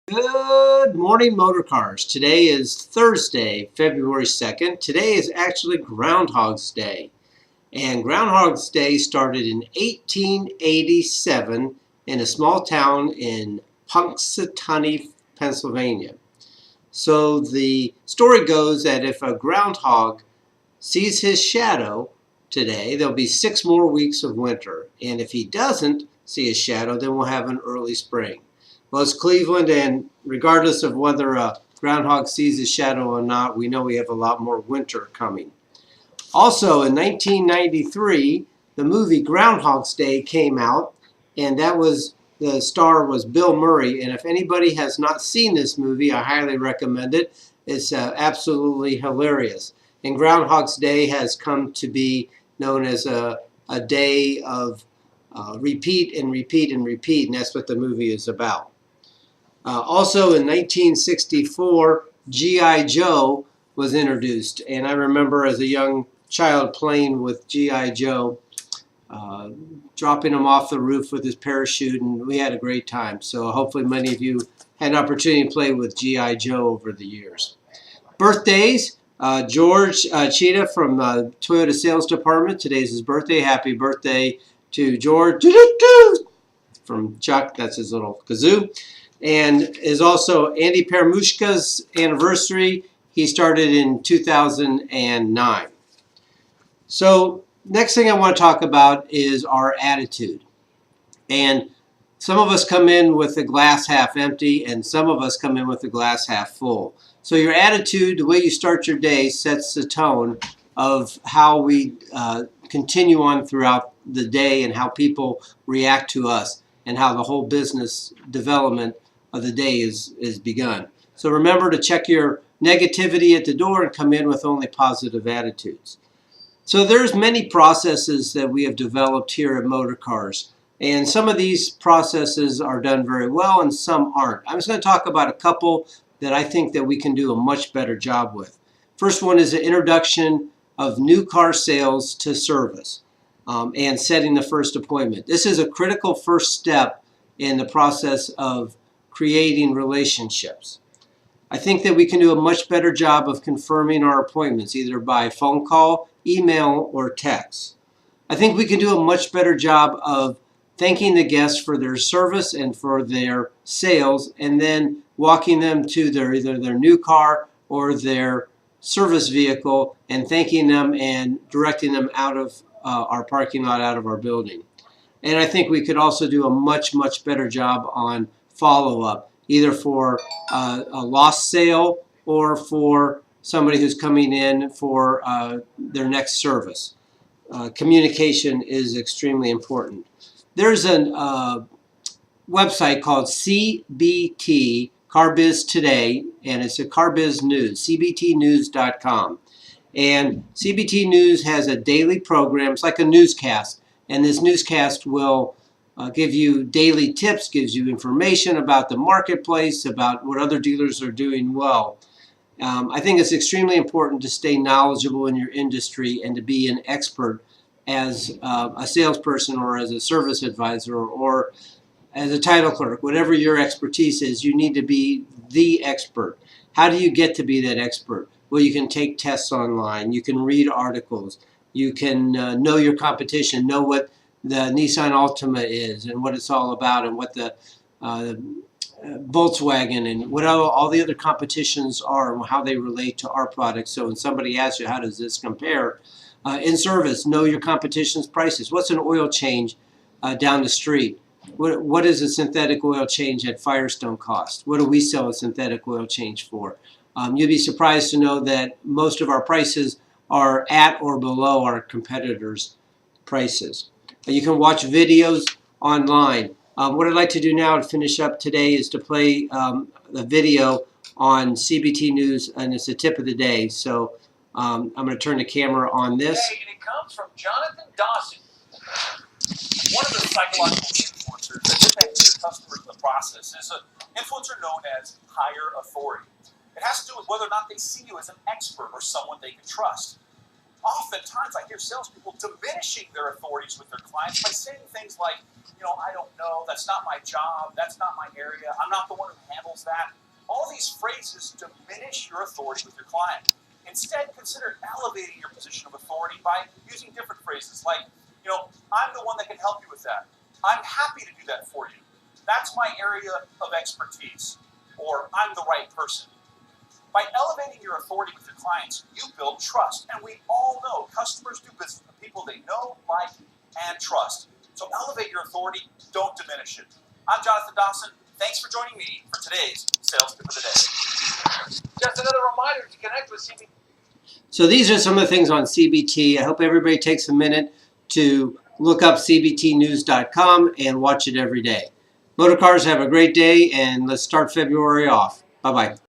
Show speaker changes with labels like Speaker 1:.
Speaker 1: Good morning, motor cars. Today is Thursday, February 2nd. Today is actually Groundhog's Day. And Groundhog's Day started in 1887 in a small town in Punxsutawney, Pennsylvania. So the story goes that if a groundhog sees his shadow today, there'll be 6 more weeks of winter. And if he doesn't see his shadow, then we'll have an early spring. Well, it's Cleveland, and regardless of whether a groundhog sees his shadow or not, we know we have a lot more winter coming. Also, in 1993, the movie Groundhog's Day came out, and the star was Bill Murray. And if anybody has not seen this movie, I highly recommend it. It's absolutely hilarious. And Groundhog's Day has come to be known as a day of repeat and repeat and repeat, and that's what the movie is about. Also in 1964, G.I. Joe was introduced, and I remember as a young child playing with G.I. Joe, dropping him off the roof with his parachute, and we had a great time. So hopefully many of you had an opportunity to play with G.I. Joe over the years. Birthdays, George Cheetah from Toyota Sales Department. Today's his birthday. Happy birthday to George. From Chuck, that's his little kazoo. And is also Andy Paramushka's anniversary. He started in 2009. So next thing I want to talk about is our attitude. And some of us come in with the glass half empty, and some of us come in with the glass half full. So your attitude, the way you start your day, sets the tone of how we continue on throughout the day and how people react to us and how the whole business development of the day is begun. So remember to check your negativity at the door and come in with only positive attitudes. So there's many processes that we have developed here at Motor Cars, and some of these processes are done very well and some aren't. I'm just going to talk about a couple that I think that we can do a much better job with. First one is the introduction of new car sales to service and setting the first appointment. This is a critical first step in the process of creating relationships. I think that we can do a much better job of confirming our appointments, either by phone call, email, or text. I think we can do a much better job of thanking the guests for their service and for their sales, and then walking them to either their new car or their service vehicle and thanking them and directing them out of our parking lot, out of our building. And I think we could also do a much, much better job on follow-up, either for a lost sale or for somebody who's coming in for their next service. Communication is extremely important. There's a website called CBT, CarBiz Today, and it's a CarBiz News, cbtnews.com. And CBT News has a daily program. It's like a newscast, and this newscast will give you daily tips, gives you information about the marketplace, about what other dealers are doing well. I think it's extremely important to stay knowledgeable in your industry and to be an expert as a salesperson or as a service advisor or as a title clerk. Whatever your expertise is, you need to be the expert. How do you get to be that expert? Well, you can take tests online. You can read articles. You can know your competition, know what the Nissan Altima is and what it's all about, and what the Volkswagen and what all the other competitions are and how they relate to our product. So when somebody asks you, how does this compare? In service, know your competition's prices. What's an oil change down the street? What is a synthetic oil change at Firestone cost? What do we sell a synthetic oil change for? You'd be surprised to know that most of our prices are at or below our competitors' prices. You can watch videos online. What I'd like to do now to finish up today is to play the video on CBT News, and it's a tip of the day. So I'm going to turn the camera on this.
Speaker 2: And it comes from Jonathan Dawson, one of the psychological influencers that impacts your customers in the process. Is an influencer known as higher authority. It has to do with whether or not they see you as an expert or someone they can trust. oftentimes I hear salespeople diminishing their authorities with their clients by saying things like, I don't know, that's not my job, that's not my area, I'm not the one who handles that. All these phrases diminish your authority with your client. Instead, consider elevating your position of authority by using different phrases like, I'm the one that can help you with that. I'm happy to do that for you. That's my area of expertise. Or I'm the right person. By elevating your authority with your clients, you build trust. And we all know customers do business with people they know, like, and trust. So elevate your authority, don't diminish it. I'm Jonathan Dawson. Thanks for joining me for today's Sales Tip of the Day. Just another reminder to connect with CBT.
Speaker 1: So these are some of the things on CBT. I hope everybody takes a minute to look up cbtnews.com and watch it every day. Motorcars, have a great day, and let's start February off. Bye-bye.